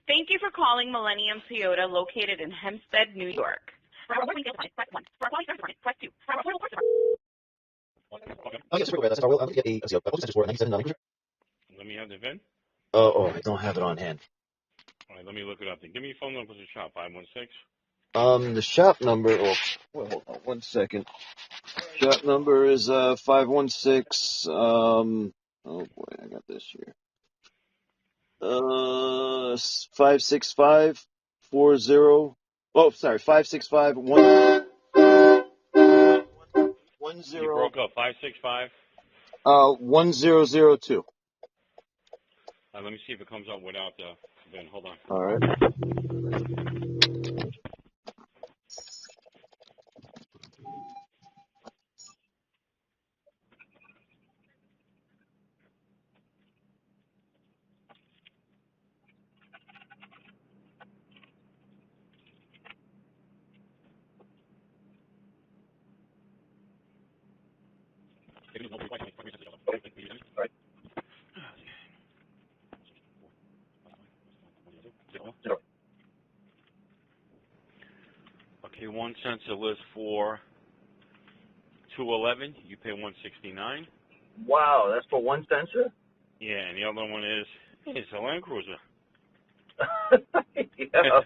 Thank you for calling Millennium Toyota, located in Hempstead, New York. For our award-winning sales department, press 1. For our quality service department, press 2. For our affordable parts department. Yes, super glad. That's all. I'm going to get a postage for a 97 Cruiser. Let me have the VIN. I don't have it on hand. All right, let me look it up. Then give me your phone number for the shop. 516. The shop number. Hold on 1 second. Shop number is 516. Oh boy, I got this here. 56540. Oh, sorry, 565 10. You broke up. 565. 1002. Let me see if it comes up without the VIN. Hold on. All right. Okay, 1 sensor list for 211. You pay 169. Wow, that's for one sensor? Yeah, and the other one is it's a Land Cruiser. Yeah.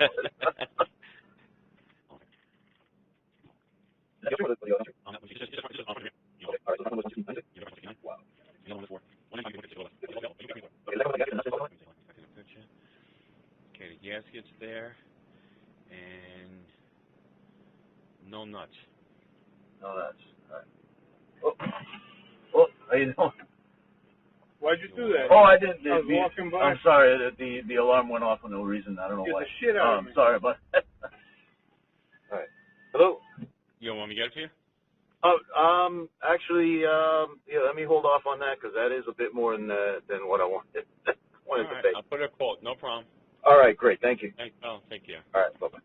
Okay, the gasket's there, and no nuts. No, that's all right. Oh, how you doing? Why'd you do that? Oh, I didn't. I was walking by. I'm sorry. The alarm went off for no reason. I don't know Get why. the shit out of me. Sorry about that. All right. Hello. You want me to get it for you? Oh, actually, yeah. Let me hold off on that because that is a bit more than what I wanted. All right, to pay. I'll put a quote. No problem. All right, great. Thank you. Thanks, pal. Take care. All right, bye bye.